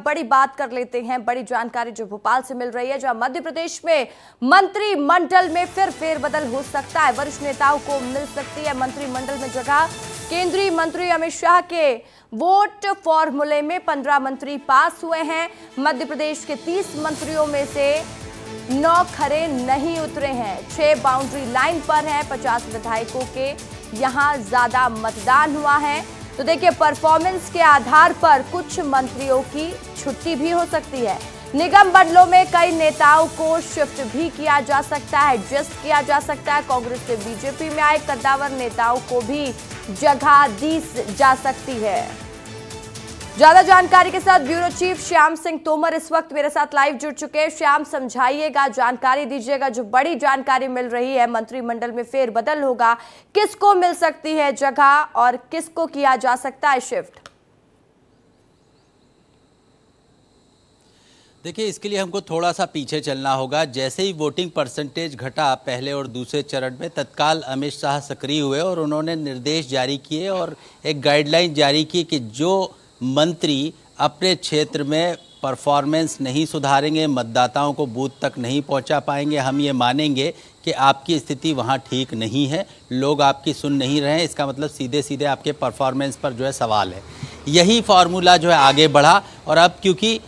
बड़ी बात कर लेते हैं, बड़ी जानकारी जो भोपाल से मिल रही है, जहां मध्य प्रदेश में मंत्रिमंडल में फिर फेरबदल हो सकता है। वरिष्ठ नेताओं को मिल सकती है मंत्रिमंडल में जगह। केंद्रीय मंत्री अमित शाह के वोट फॉर्मूले में 15 मंत्री पास हुए हैं। मध्य प्रदेश के 30 मंत्रियों में से 9 खरे नहीं उतरे हैं, 6 बाउंड्री लाइन पर हैं। 50 विधायकों के यहां ज्यादा मतदान हुआ है। तो देखिए, परफॉर्मेंस के आधार पर कुछ मंत्रियों की छुट्टी भी हो सकती है। निगम मंडलों में कई नेताओं को शिफ्ट भी किया जा सकता है, एडजस्ट किया जा सकता है। कांग्रेस से बीजेपी में आए कद्दावर नेताओं को भी जगह दी जा सकती है। ज्यादा जानकारी के साथ ब्यूरो चीफ श्याम सिंह तोमर इस वक्त मेरे साथ लाइव जुड़ चुके हैं। श्याम, समझाइएगा, जानकारी दीजिएगा, जो बड़ी जानकारी मिल रही है मंत्रिमंडल में फेरबदल होगा, किसको मिल सकती है जगह और किसको किया जा सकता है शिफ्ट? देखिए, इसके लिए हमको थोड़ा सा पीछे चलना होगा। जैसे ही वोटिंग परसेंटेज घटा पहले और दूसरे चरण में, तत्काल अमित शाह सक्रिय हुए और उन्होंने निर्देश जारी किए और एक गाइडलाइन जारी की कि जो मंत्री अपने क्षेत्र में परफॉर्मेंस नहीं सुधारेंगे, मतदाताओं को बूथ तक नहीं पहुंचा पाएंगे, हम ये मानेंगे कि आपकी स्थिति वहां ठीक नहीं है, लोग आपकी सुन नहीं रहे हैं, इसका मतलब सीधे सीधे आपके परफॉर्मेंस पर जो है सवाल है। यही फार्मूला जो है आगे बढ़ा और अब क्योंकि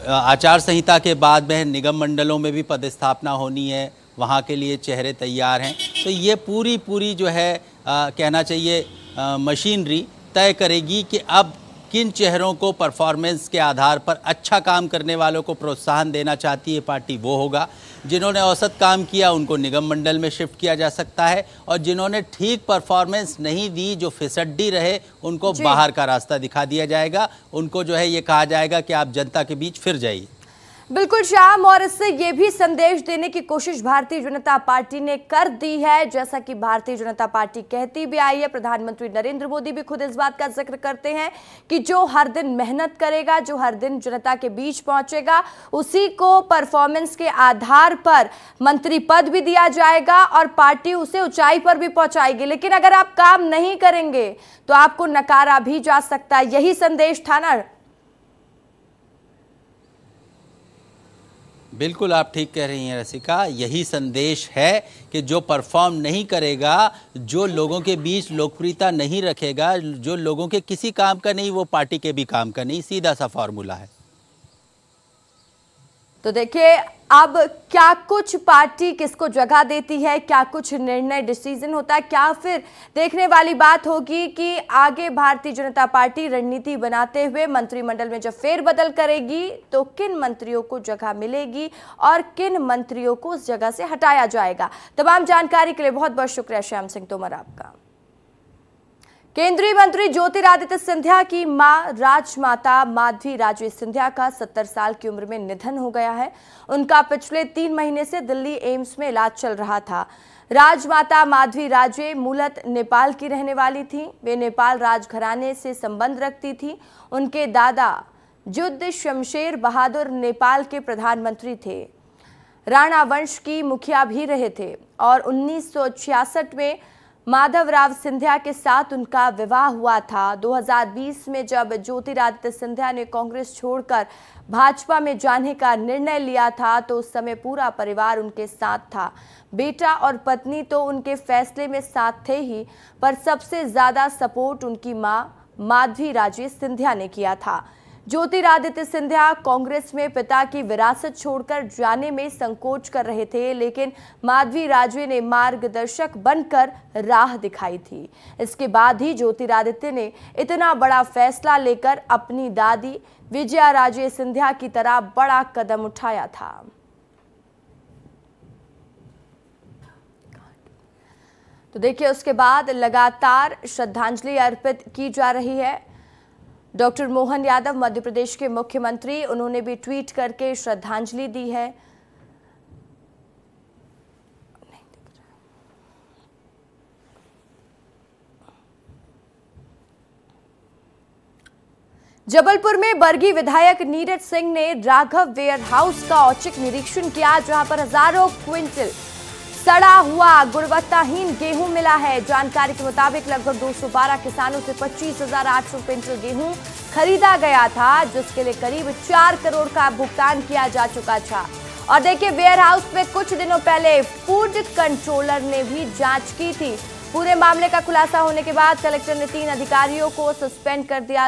आचार संहिता के बाद में निगम मंडलों में भी पदस्थापना होनी है, वहाँ के लिए चेहरे तैयार हैं, तो ये पूरी जो है कहना चाहिए मशीनरी तय करेगी कि अब किन चेहरों को परफॉर्मेंस के आधार पर अच्छा काम करने वालों को प्रोत्साहन देना चाहती है पार्टी, वो होगा। जिन्होंने औसत काम किया उनको निगम मंडल में शिफ्ट किया जा सकता है और जिन्होंने ठीक परफॉर्मेंस नहीं दी, जो फिसड्डी रहे, उनको बाहर का रास्ता दिखा दिया जाएगा। उनको जो है ये कहा जाएगा कि आप जनता के बीच फिर जाइए। बिल्कुल श्याम, और इससे ये भी संदेश देने की कोशिश भारतीय जनता पार्टी ने कर दी है, जैसा कि भारतीय जनता पार्टी कहती भी आई है। प्रधानमंत्री नरेंद्र मोदी भी खुद इस बात का जिक्र करते हैं कि जो हर दिन मेहनत करेगा, जो हर दिन जनता के बीच पहुंचेगा, उसी को परफॉर्मेंस के आधार पर मंत्री पद भी दिया जाएगा और पार्टी उसे ऊंचाई पर भी पहुंचाएगी। लेकिन अगर आप काम नहीं करेंगे तो आपको नकारा भी जा सकता है। यही संदेश था ना? बिल्कुल, आप ठीक कह रही हैं रसिका, यही संदेश है कि जो परफॉर्म नहीं करेगा, जो लोगों के बीच लोकप्रियता नहीं रखेगा, जो लोगों के किसी काम का नहीं, वो पार्टी के भी काम का नहीं, सीधा सा फॉर्मूला है। तो देखिए, अब क्या कुछ पार्टी किसको जगह देती है, क्या कुछ निर्णय डिसीजन होता है, क्या फिर देखने वाली बात होगी कि आगे भारतीय जनता पार्टी रणनीति बनाते हुए मंत्रिमंडल में जब फेरबदल करेगी तो किन मंत्रियों को जगह मिलेगी और किन मंत्रियों को उस जगह से हटाया जाएगा। तमाम जानकारी के लिए बहुत बहुत शुक्रिया श्याम सिंह तोमर आपका। केंद्रीय मंत्री ज्योतिरादित्य सिंधिया की मां राजमाता माधवी राजे सिंधिया का 70 साल की उम्र में निधन हो गया है। उनका पिछले 3 महीने से दिल्ली एम्स में इलाज चल रहा था। राजमाता माधवी राजे मूलतः नेपाल की रहने वाली थी। वे नेपाल राजघराने से संबंध रखती थी। उनके दादा युद्ध शमशेर बहादुर नेपाल के प्रधानमंत्री थे, राणा वंश की मुखिया भी रहे थे और 1966 में माधवराव सिंधिया के साथ उनका विवाह हुआ था। 2020 में जब ज्योतिरादित्य सिंधिया ने कांग्रेस छोड़कर भाजपा में जाने का निर्णय लिया था तो उस समय पूरा परिवार उनके साथ था। बेटा और पत्नी तो उनके फैसले में साथ थे ही, पर सबसे ज्यादा सपोर्ट उनकी मां माधवी राजे सिंधिया ने किया था। ज्योतिरादित्य सिंधिया कांग्रेस में पिता की विरासत छोड़कर जाने में संकोच कर रहे थे, लेकिन माधवी राजे ने मार्गदर्शक बनकर राह दिखाई थी। इसके बाद ही ज्योतिरादित्य ने इतना बड़ा फैसला लेकर अपनी दादी विजया राजे सिंधिया की तरह बड़ा कदम उठाया था। तो देखिए, उसके बाद लगातार श्रद्धांजलि अर्पित की जा रही है। डॉक्टर मोहन यादव मध्य प्रदेश के मुख्यमंत्री, उन्होंने भी ट्वीट करके श्रद्धांजलि दी है। जबलपुर में बरगी विधायक नीरज सिंह ने राघव वेयर हाउस का औचक निरीक्षण किया, जहां पर हजारों क्विंटल सड़ा हुआ गुणवत्ताहीन गेहूं मिला है। जानकारी के मुताबिक लगभग 212 किसानों से 25,800 क्विंटल गेहूं खरीदा गया था, जिसके लिए करीब 4 करोड़ का भुगतान किया जा चुका था। और देखिए, वेयर हाउस में कुछ दिनों पहले फूड कंट्रोलर ने भी जांच की थी। पूरे मामले का खुलासा होने के बाद कलेक्टर ने 3 अधिकारियों को सस्पेंड कर दिया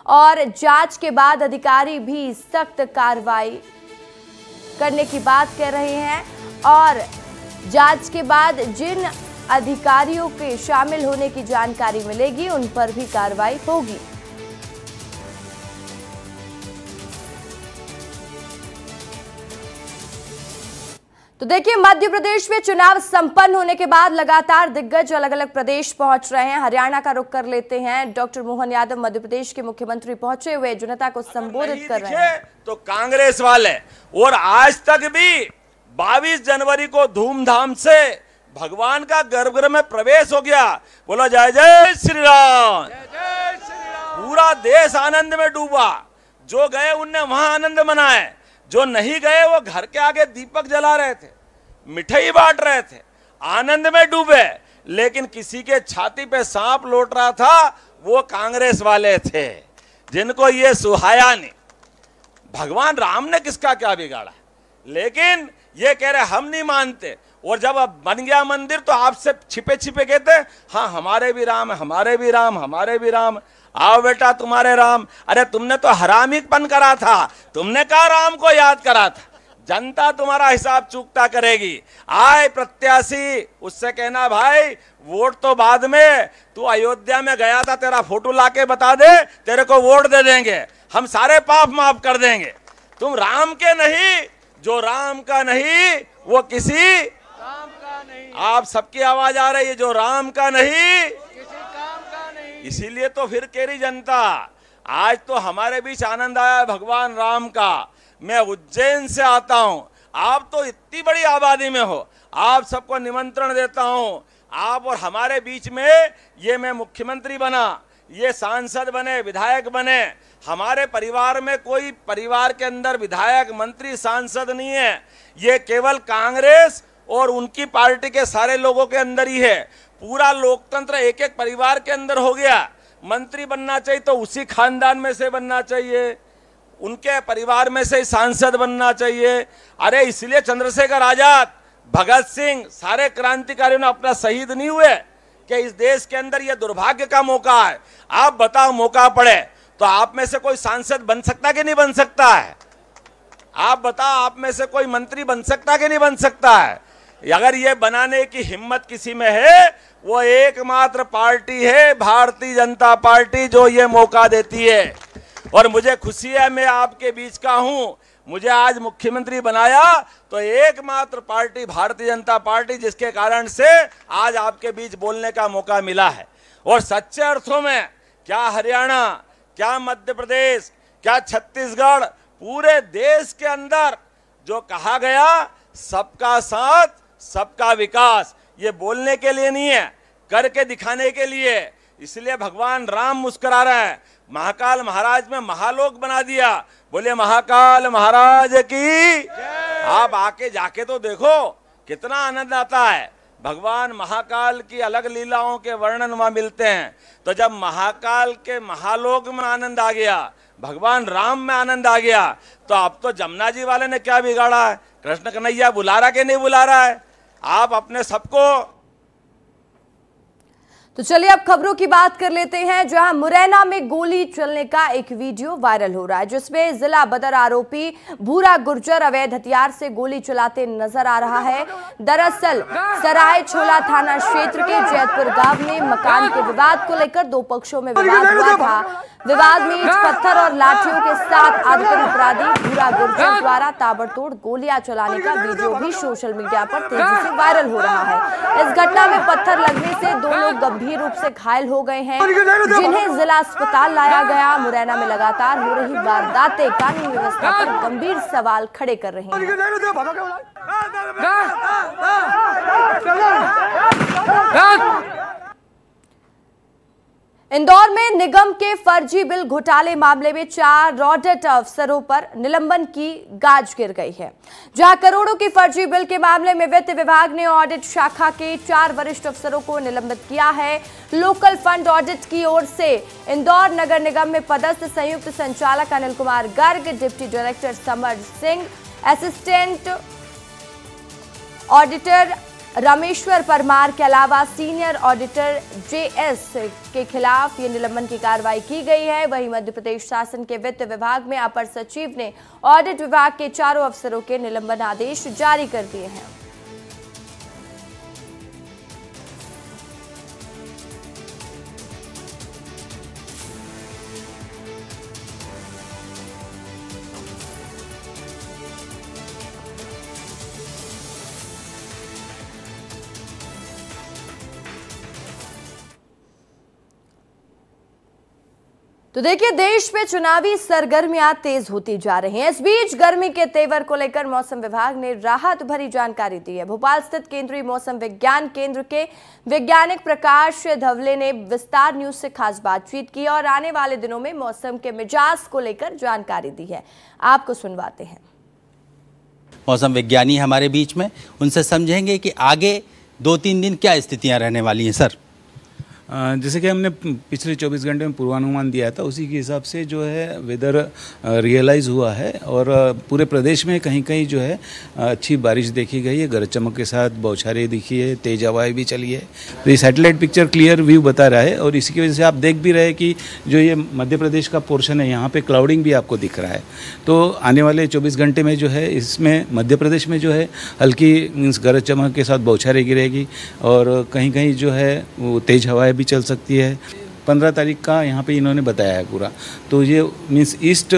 और जांच के बाद अधिकारी भी सख्त कार्रवाई करने की बात कह रहे हैं और जांच के बाद जिन अधिकारियों के शामिल होने की जानकारी मिलेगी उन पर भी कार्रवाई होगी। तो देखिए, मध्य प्रदेश में चुनाव संपन्न होने के बाद लगातार दिग्गज अलग अलग प्रदेश पहुंच रहे हैं। हरियाणा का रुख कर लेते हैं। डॉक्टर मोहन यादव मध्य प्रदेश के मुख्यमंत्री पहुंचे हुए जनता को संबोधित कर रहे हैं। तो कांग्रेस वाले और आज तक भी 22 जनवरी को धूमधाम से भगवान का गर्भगृह में प्रवेश हो गया। बोलो जय जय श्री राम। पूरा देश आनंद में डूबा। जो गए उनने वहां आनंद मनाए, जो नहीं गए वो घर के आगे दीपक जला रहे थे, मिठाई बांट रहे थे, आनंद में डूबे। लेकिन किसी के छाती पे सांप लौट रहा था, वो कांग्रेस वाले थे, जिनको ये सुहाया नहीं। भगवान राम ने किसका क्या बिगाड़ा, लेकिन ये कह रहे हम नहीं मानते। और जब अब बन गया मंदिर तो आपसे छिपे छिपे कहते हाँ हमारे भी राम, हमारे भी राम, हमारे भी राम। आओ बेटा तुम्हारे राम। अरे तुमने तो हरामीपन करा था, तुमने कहा राम को याद करा था। जनता तुम्हारा हिसाब चूकता करेगी। आए प्रत्याशी, उससे कहना भाई वोट तो बाद में, तू अयोध्या में गया था, तेरा फोटो लाके बता दे, तेरे को वोट दे देंगे, हम सारे पाप माफ कर देंगे। तुम राम के नहीं, जो राम का नहीं वो किसी काम का नहीं। आप सबकी आवाज आ रही है, जो राम का नहीं किसी काम का नहीं। इसीलिए तो फिर कह रही जनता, आज तो हमारे बीच आनंद आया भगवान राम का। मैं उज्जैन से आता हूं, आप तो इतनी बड़ी आबादी में हो, आप सबको निमंत्रण देता हूं। आप और हमारे बीच में ये मैं मुख्यमंत्री बना, ये सांसद बने, विधायक बने। हमारे परिवार में कोई परिवार के अंदर विधायक, मंत्री, सांसद नहीं है। ये केवल कांग्रेस और उनकी पार्टी के सारे लोगों के अंदर ही है। पूरा लोकतंत्र एक एक परिवार के अंदर हो गया। मंत्री बनना चाहिए तो उसी खानदान में से बनना चाहिए, उनके परिवार में से सांसद बनना चाहिए। अरे इसलिए चंद्रशेखर आजाद, भगत सिंह, सारे क्रांतिकारियों ने अपना शहीद नहीं हुए कि इस देश के अंदर यह दुर्भाग्य का मौका है। आप बताओ, मौका पड़े तो आप में से कोई सांसद बन सकता कि नहीं बन सकता है? आप बताओ, आप में से कोई मंत्री बन सकता कि नहीं बन सकता है? अगर ये बनाने की हिम्मत किसी में है, वो एकमात्र पार्टी है भारतीय जनता पार्टी, जो ये मौका देती है। और मुझे खुशी है मैं आपके बीच का हूं। मुझे आज मुख्यमंत्री बनाया तो एकमात्र पार्टी भारतीय जनता पार्टी, जिसके कारण से आज आपके बीच बोलने का मौका मिला है। और सच्चे अर्थों में क्या हरियाणा, क्या मध्य प्रदेश, क्या छत्तीसगढ़, पूरे देश के अंदर जो कहा गया सबका साथ सबका विकास, ये बोलने के लिए नहीं है, करके दिखाने के लिए। इसलिए भगवान राम मुस्कुरा रहे हैं। महाकाल महाराज में महालोक बना दिया। बोले महाकाल महाराज की। आप आके जाके तो देखो कितना आनंद आता है। भगवान महाकाल की अलग लीलाओं के वर्णन वहां मिलते हैं। तो जब महाकाल के महालोक में आनंद आ गया, भगवान राम में आनंद आ गया, तो अब तो जमुना जी वाले ने क्या बिगाड़ा है? कृष्ण कन्हैया बुला रहा कि नहीं बुला रहा है? आप अपने सबको। तो चलिए अब खबरों की बात कर लेते हैं, जहां मुरैना में गोली चलने का एक वीडियो वायरल हो रहा है, जिसमें जिला बदर आरोपी भूरा गुर्जर अवैध हथियार से गोली चलाते नजर आ रहा है। दरअसल सराय छोला थाना क्षेत्र के जैतपुर गांव में मकान के विवाद को लेकर दो पक्षों में विवाद हुआ था। विवाद में ईंट पत्थर और लाठियों के साथ आतंकी अपराधी भूरा गुर्जर द्वारा ताबड़तोड़ गोलियां चलाने का वीडियो भी सोशल मीडिया पर तेजी से वायरल हो रहा है। इस घटना में पत्थर लगने से दो लोग गंभीर रूप से घायल हो गए हैं, जिन्हें जिला अस्पताल लाया गया। मुरैना में लगातार हो रही वारदातें कानून व्यवस्था पर गंभीर सवाल खड़े कर रही हैं। इंदौर में निगम के फर्जी बिल घोटाले मामले में 4 ऑडिट अफसरों पर निलंबन की गाज गिर गई है। जहां करोड़ों की फर्जी बिल के मामले में वित्त विभाग ने ऑडिट शाखा के 4 वरिष्ठ अफसरों को निलंबित किया है। लोकल फंड ऑडिट की ओर से इंदौर नगर निगम में पदस्थ संयुक्त संचालक Anil Kumar Garg, deputy director Samar Singh, assistant auditor Rameshwar Parmar के अलावा सीनियर ऑडिटर जेएस के खिलाफ ये निलंबन की कार्रवाई की गई है। वहीं मध्य प्रदेश शासन के वित्त विभाग में अपर सचिव ने ऑडिट विभाग के 4 अफसरों के निलंबन आदेश जारी कर दिए हैं। तो देखिए, देश में चुनावी सरगर्मियां तेज होती जा रही हैं। इस बीच गर्मी के तेवर को लेकर मौसम विभाग ने राहत भरी जानकारी दी है। भोपाल स्थित केंद्रीय मौसम विज्ञान केंद्र के वैज्ञानिक प्रकाश धवले ने विस्तार न्यूज से खास बातचीत की और आने वाले दिनों में मौसम के मिजाज को लेकर जानकारी दी है। आपको सुनवाते हैं। मौसम विज्ञानी हमारे बीच में, उनसे समझेंगे कि आगे 2-3 दिन क्या स्थितियां रहने वाली हैं। सर, जैसे कि हमने पिछले 24 घंटे में पूर्वानुमान दिया था, उसी के हिसाब से जो है वेदर रियलाइज़ हुआ है और पूरे प्रदेश में कहीं कहीं जो है अच्छी बारिश देखी गई है। गरज चमक के साथ बौछारें दिखी है, तेज हवाएं भी चली है। तो ये सैटेलाइट पिक्चर क्लियर व्यू बता रहा है और इसकी वजह से आप देख भी रहे हैं कि जो ये मध्य प्रदेश का पोर्शन है, यहाँ पे क्लाउडिंग भी आपको दिख रहा है। तो आने वाले 24 घंटे में जो है इसमें मध्य प्रदेश में जो है हल्की मीन्स गरज चमक के साथ बौछारें गिरेगी और कहीं कहीं जो है वो तेज हवाएं चल सकती है। 15 तारीख का यहाँ पे इन्होंने बताया है पूरा। तो ये मीन्स ईस्ट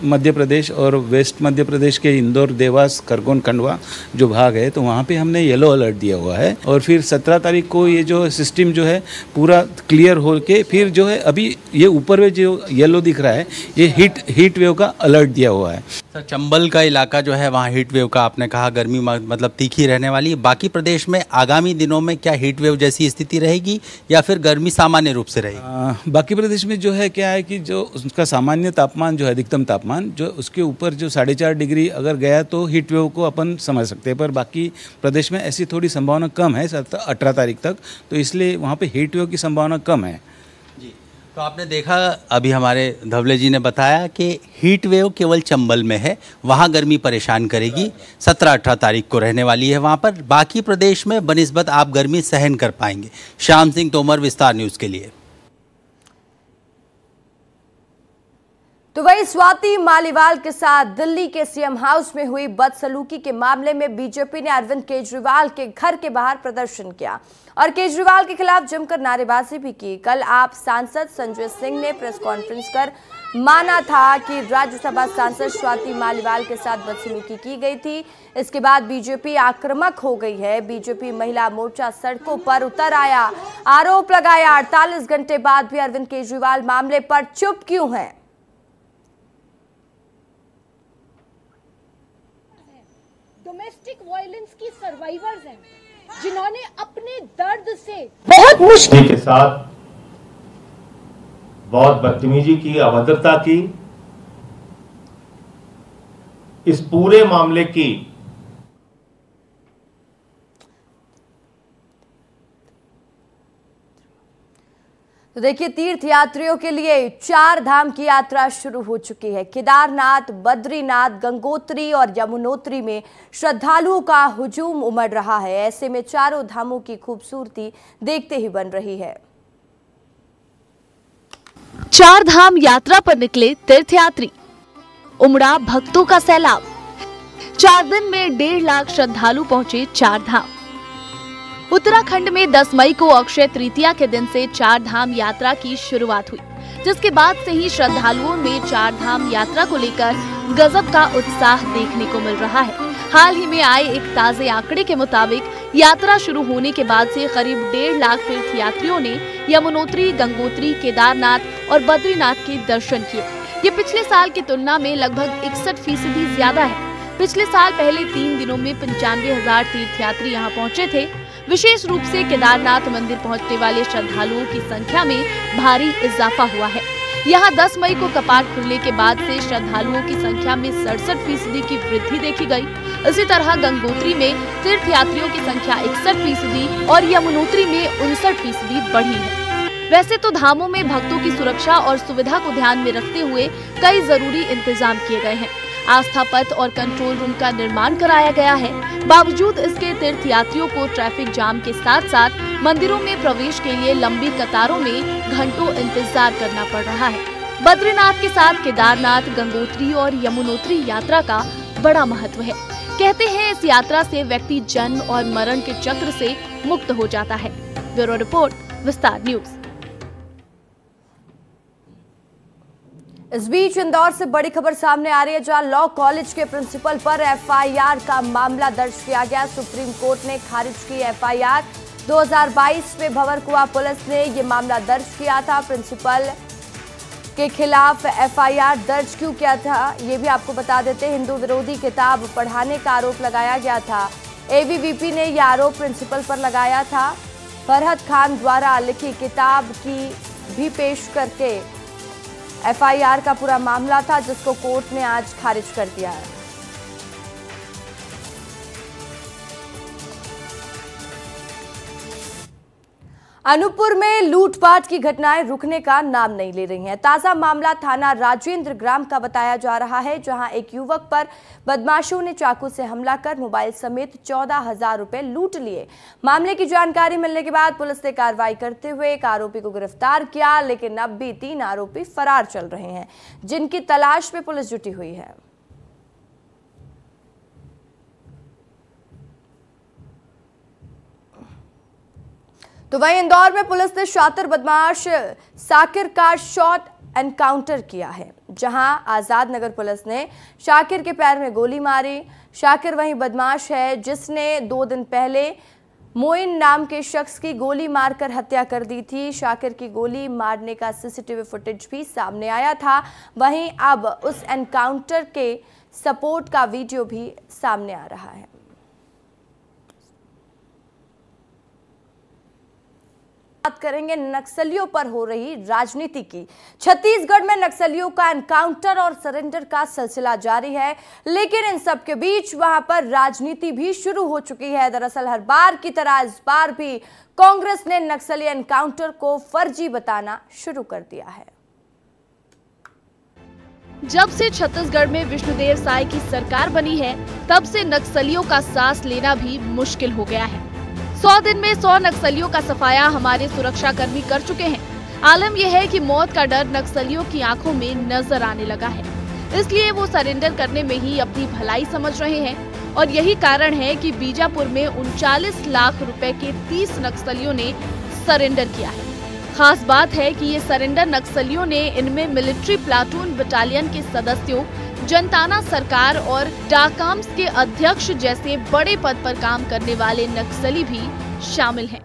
मध्य प्रदेश और वेस्ट मध्य प्रदेश के इंदौर, देवास, खरगोन, खंडवा जो भाग है, तो वहाँ पे हमने येलो अलर्ट दिया हुआ है। और फिर 17 तारीख को ये जो सिस्टम जो है पूरा क्लियर हो के फिर जो है अभी ये ऊपर में जो येलो दिख रहा है ये हीट वेव का अलर्ट दिया हुआ है। सर, चंबल का इलाका जो है वहाँ हीट वेव का आपने कहा गर्मी मतलब तीखी रहने वाली है। बाकी प्रदेश में आगामी दिनों में क्या हीट वेव जैसी स्थिति रहेगी या फिर गर्मी सामान्य रूप से रहेगी? बाकी प्रदेश में जो है क्या है कि जो उसका सामान्य तापमान जो है, अधिकतम तापमान जो उसके ऊपर जो 4.5 डिग्री अगर गया तो हीट वेव को अपन समझ सकते हैं। पर बाकी प्रदेश में ऐसी थोड़ी संभावना कम है 18 तारीख तक, तो इसलिए वहाँ पे हीट वेव की संभावना कम है। जी, तो आपने देखा अभी हमारे धवले जी ने बताया कि हीट वेव केवल चंबल में है, वहाँ गर्मी परेशान करेगी। 17-18 तारीख को रहने वाली है वहाँ पर। बाकी प्रदेश में बनिस्बत आप गर्मी सहन कर पाएंगे। श्याम सिंह तोमर, विस्तार न्यूज़ के लिए। तो वही स्वाति मालीवाल के साथ दिल्ली के सीएम हाउस में हुई बदसलूकी के मामले में बीजेपी ने अरविंद केजरीवाल के घर के बाहर प्रदर्शन किया और केजरीवाल के खिलाफ जमकर नारेबाजी भी की। कल आप सांसद संजय सिंह ने प्रेस कॉन्फ्रेंस कर माना था कि राज्यसभा सांसद स्वाति मालीवाल के साथ बदसलूकी की गई थी। इसके बाद बीजेपी आक्रामक हो गई है। बीजेपी महिला मोर्चा सड़कों पर उतर आया, आरोप लगाया 48 घंटे बाद भी अरविंद केजरीवाल मामले पर चुप क्यों हैं? डोमेस्टिक वायलेंस की सर्वाइवर्स हैं, जिन्होंने अपने दर्द से बहुत मुश्किल के साथ बहुत बदतमीजी की, अभद्रता की। इस पूरे मामले की तो देखिए, तीर्थ यात्रियों के लिए 4 धाम की यात्रा शुरू हो चुकी है। केदारनाथ, बद्रीनाथ, गंगोत्री और यमुनोत्री में श्रद्धालुओं का हुजूम उमड़ रहा है। ऐसे में चारों धामों की खूबसूरती देखते ही बन रही है। 4 धाम यात्रा पर निकले तीर्थयात्री, उमड़ा भक्तों का सैलाब। 4 दिन में 1.5 लाख श्रद्धालु पहुंचे 4 धाम। उत्तराखंड में 10 मई को अक्षय तृतीया के दिन से 4 धाम यात्रा की शुरुआत हुई, जिसके बाद से ही श्रद्धालुओं में 4 धाम यात्रा को लेकर गजब का उत्साह देखने को मिल रहा है। हाल ही में आए एक ताजे आंकड़े के मुताबिक यात्रा शुरू होने के बाद से करीब 1.5 लाख तीर्थयात्रियों ने यमुनोत्री, गंगोत्री, केदारनाथ और बद्रीनाथ के दर्शन किए। ये पिछले साल की तुलना में लगभग 61% ज्यादा है। पिछले साल पहले 3 दिनों में 95,000 तीर्थयात्री यहाँ पहुँचे थे। विशेष रूप से केदारनाथ मंदिर पहुंचने वाले श्रद्धालुओं की संख्या में भारी इजाफा हुआ है। यहाँ 10 मई को कपाट खुलने के बाद से श्रद्धालुओं की संख्या में 67% की वृद्धि देखी गई। इसी तरह गंगोत्री में तीर्थयात्रियों की संख्या 61% और यमुनोत्री में 59% बढ़ी है। वैसे तो धामों में भक्तों की सुरक्षा और सुविधा को ध्यान में रखते हुए कई जरूरी इंतजाम किए गए हैं। आस्था पथ और कंट्रोल रूम का निर्माण कराया गया है। बावजूद इसके तीर्थयात्रियों को ट्रैफिक जाम के साथ साथ मंदिरों में प्रवेश के लिए लंबी कतारों में घंटों इंतजार करना पड़ रहा है। बद्रीनाथ के साथ केदारनाथ, गंगोत्री और यमुनोत्री यात्रा का बड़ा महत्व है। कहते हैं इस यात्रा से व्यक्ति जन्म और मरण के चक्र से मुक्त हो जाता है। ब्यूरो रिपोर्ट, विस्तार न्यूज। इस बीच इंदौर से बड़ी खबर सामने आ रही है, जहां लॉ कॉलेज के प्रिंसिपल पर एफआईआर का मामला दर्ज किया गया। सुप्रीम कोर्ट ने खारिज की एफआईआर। 2022 में भंवरकुआं पुलिस ने ये मामला दर्ज किया था। प्रिंसिपल के खिलाफ एफआईआर दर्ज क्यों किया था, ये भी आपको बता देते हैं। हिंदू विरोधी किताब पढ़ाने का आरोप लगाया गया था। एबीवीपी ने यह आरोप प्रिंसिपल पर लगाया था। फरहद खान द्वारा लिखी किताब की भी पेश करके एफआईआर का पूरा मामला था, जिसको कोर्ट ने आज खारिज कर दिया है। अनूपपुर में लूटपाट की घटनाएं रुकने का नाम नहीं ले रही हैं। ताजा मामला थाना राजेंद्र ग्राम का बताया जा रहा है, जहां एक युवक पर बदमाशों ने चाकू से हमला कर मोबाइल समेत 14,000 रुपए लूट लिए। मामले की जानकारी मिलने के बाद पुलिस ने कार्रवाई करते हुए एक आरोपी को गिरफ्तार किया, लेकिन अब भी 3 आरोपी फरार चल रहे हैं, जिनकी तलाश में पुलिस जुटी हुई है। तो वहीं इंदौर में पुलिस ने शातिर बदमाश शाकिर का शॉट एनकाउंटर किया है, जहां आजाद नगर पुलिस ने शाकिर के पैर में गोली मारी। शाकिर वही बदमाश है जिसने 2 दिन पहले मोइन नाम के शख्स की गोली मारकर हत्या कर दी थी। शाकिर की गोली मारने का सीसीटीवी फुटेज भी सामने आया था। वहीं अब उस एनकाउंटर के सपोर्ट का वीडियो भी सामने आ रहा है। बात करेंगे नक्सलियों पर हो रही राजनीति की। छत्तीसगढ़ में नक्सलियों का एनकाउंटर और सरेंडर का सिलसिला जारी है, लेकिन इन सब के बीच वहां पर राजनीति भी शुरू हो चुकी है। दरअसल हर बार की तरह इस बार भी कांग्रेस ने नक्सली एनकाउंटर को फर्जी बताना शुरू कर दिया है। जब से छत्तीसगढ़ में विष्णुदेव साय की सरकार बनी है, तब से नक्सलियों का सांस लेना भी मुश्किल हो गया है। 100 दिन में 100 नक्सलियों का सफाया हमारे सुरक्षा कर्मी कर चुके हैं। आलम यह है कि मौत का डर नक्सलियों की आंखों में नजर आने लगा है, इसलिए वो सरेंडर करने में ही अपनी भलाई समझ रहे हैं। और यही कारण है कि बीजापुर में 39 लाख रुपए के 30 नक्सलियों ने सरेंडर किया है। खास बात है कि ये सरेंडर नक्सलियों ने इनमें मिलिट्री प्लाटून बटालियन के सदस्यों, जनताना सरकार और डाकाम्स के अध्यक्ष जैसे बड़े पद पर काम करने वाले नक्सली भी शामिल हैं।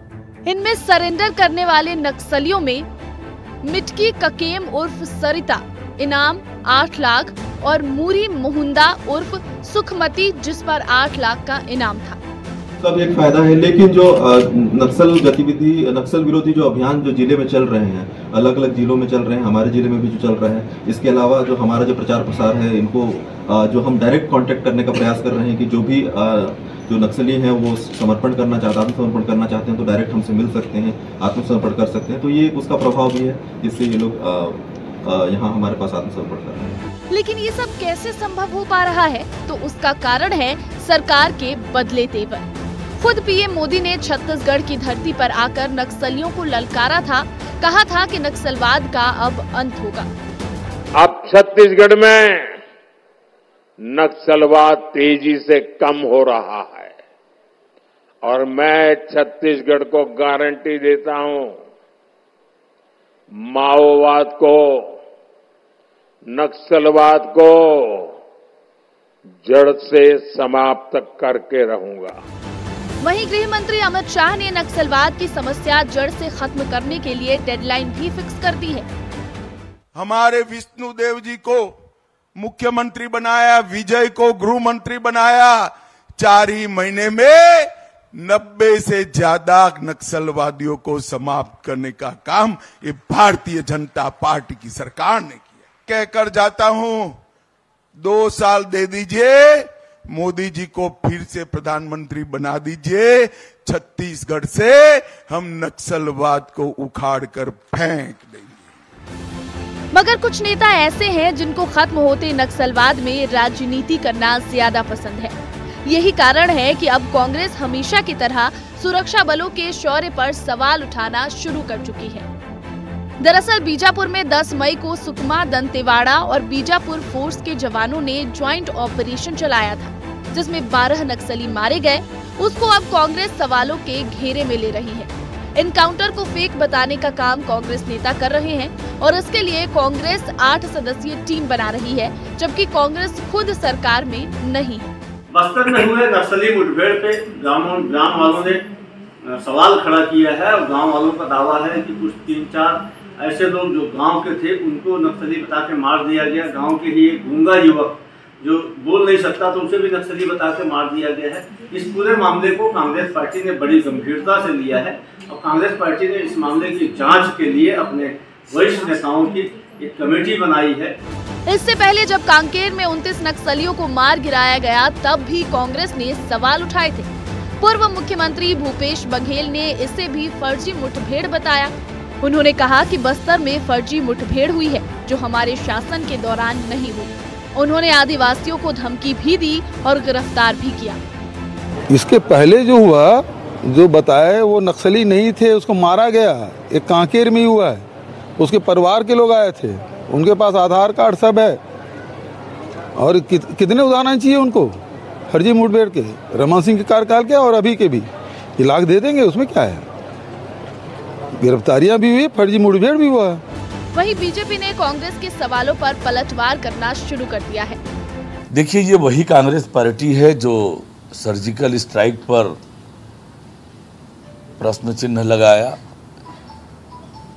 इनमें सरेंडर करने वाले नक्सलियों में मिटकी ककेम उर्फ सरिता इनाम 8 लाख और मूरी मुहुंदा उर्फ सुखमती, जिस पर 8 लाख का इनाम था। सब एक फायदा है, लेकिन जो नक्सल गतिविधि, नक्सल विरोधी जो अभियान जो जिले में चल रहे हैं, अलग अलग जिलों में चल रहे हैं, हमारे जिले में भी जो चल रहे हैं, इसके अलावा जो हमारा जो प्रचार प्रसार है, इनको जो हम डायरेक्ट कांटेक्ट करने का प्रयास कर रहे हैं कि जो भी जो नक्सली हैं वो समर्पण करना चाहते हैं, आत्मसमर्पण करना चाहते हैं, तो डायरेक्ट हमसे मिल सकते हैं, आत्मसमर्पण कर सकते हैं। तो ये उसका प्रभाव भी है, जिससे ये लोग यहाँ हमारे पास आत्मसमर्पण कर रहे हैं। लेकिन ये सब कैसे संभव हो पा रहा है, तो उसका कारण है सरकार के बदले तेवर। खुद पीएम मोदी ने छत्तीसगढ़ की धरती पर आकर नक्सलियों को ललकारा था, कहा था कि नक्सलवाद का अब अंत होगा। अब छत्तीसगढ़ में नक्सलवाद तेजी से कम हो रहा है और मैं छत्तीसगढ़ को गारंटी देता हूं, माओवाद को, नक्सलवाद को जड़ से समाप्त करके रहूंगा। वहीं गृह मंत्री अमित शाह ने नक्सलवाद की समस्या जड़ से खत्म करने के लिए डेडलाइन भी फिक्स कर दी है। हमारे विष्णुदेव जी को मुख्यमंत्री बनाया, विजय को गृह मंत्री बनाया, 4 ही महीने में 90 से ज्यादा नक्सलवादियों को समाप्त करने का काम ये भारतीय जनता पार्टी की सरकार ने किया। कहकर जाता हूं, 2 साल दे दीजिए, मोदी जी को फिर से प्रधानमंत्री बना दीजिए, छत्तीसगढ़ से हम नक्सलवाद को उखाड़ कर फेंक देंगे। मगर कुछ नेता ऐसे हैं जिनको खत्म होते नक्सलवाद में राजनीति करना ज्यादा पसंद है। यही कारण है कि अब कांग्रेस हमेशा की तरह सुरक्षा बलों के शौर्य पर सवाल उठाना शुरू कर चुकी है। दरअसल बीजापुर में 10 मई को सुकमा, दंतेवाड़ा और बीजापुर फोर्स के जवानों ने ज्वाइंट ऑपरेशन चलाया था, जिसमें 12 नक्सली मारे गए। उसको अब कांग्रेस सवालों के घेरे में ले रही है। एनकाउंटर को फेक बताने का काम कांग्रेस नेता कर रहे हैं और इसके लिए कांग्रेस 8 सदस्यीय टीम बना रही है, जबकि कांग्रेस खुद सरकार में नहीं है। बस्तर में हुए नक्सली मुठभेड़ पे ग्राम वालों ने सवाल खड़ा किया है और गांव वालों का दावा है कि कुछ 3-4 ऐसे लोग जो गांव के थे उनको नक्सली बता के मार दिया गया। गांव के ही एक गूंगा युवक जो बोल नहीं सकता तो उसे भी नक्सली बता के मार दिया गया है। इस पूरे मामले को कांग्रेस पार्टी ने बड़ी गंभीरता से लिया है और कांग्रेस पार्टी ने इस मामले की जांच के लिए अपने वरिष्ठ नेताओं की एक कमेटी बनाई है। इससे पहले जब कांकेर में 29 नक्सलियों को मार गिराया गया, तब भी कांग्रेस ने सवाल उठाए थे। पूर्व मुख्यमंत्री भूपेश बघेल ने इसे भी फर्जी मुठभेड़ बताया। उन्होंने कहा कि बस्तर में फर्जी मुठभेड़ हुई है, जो हमारे शासन के दौरान नहीं हुई। उन्होंने आदिवासियों को धमकी भी दी और गिरफ्तार भी किया। इसके पहले जो हुआ, जो बताया वो नक्सली नहीं थे, उसको मारा गया। एक कांकेर में हुआ है, उसके परिवार के लोग आए थे, उनके पास आधार कार्ड सब है। और कितने उदाहरण चाहिए उनको फर्जी मुठभेड़ के? रमन सिंह के कार्यकाल के और अभी के भी लाख दे देंगे, उसमें क्या है। गिरफ्तारियां भी हुई, फर्जी मुठभेड़ भी हुआ। वहीं बीजेपी ने कांग्रेस के सवालों पर पलटवार करना शुरू कर दिया है। देखिए, ये वही कांग्रेस पार्टी है जो सर्जिकल स्ट्राइक पर प्रश्न चिन्ह लगाया।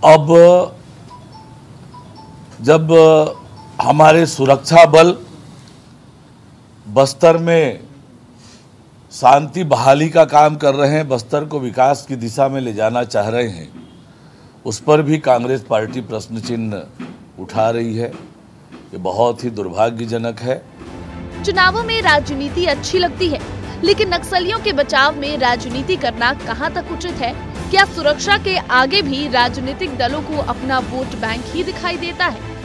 अब जब हमारे सुरक्षा बल बस्तर में शांति बहाली का काम कर रहे हैं, बस्तर को विकास की दिशा में ले जाना चाह रहे हैं, उस पर भी कांग्रेस पार्टी प्रश्न चिन्ह उठा रही है। ये बहुत ही दुर्भाग्यजनक है। चुनावों में राजनीति अच्छी लगती है, लेकिन नक्सलियों के बचाव में राजनीति करना कहां तक उचित है? क्या सुरक्षा के आगे भी राजनीतिक दलों को अपना वोट बैंक ही दिखाई देता है?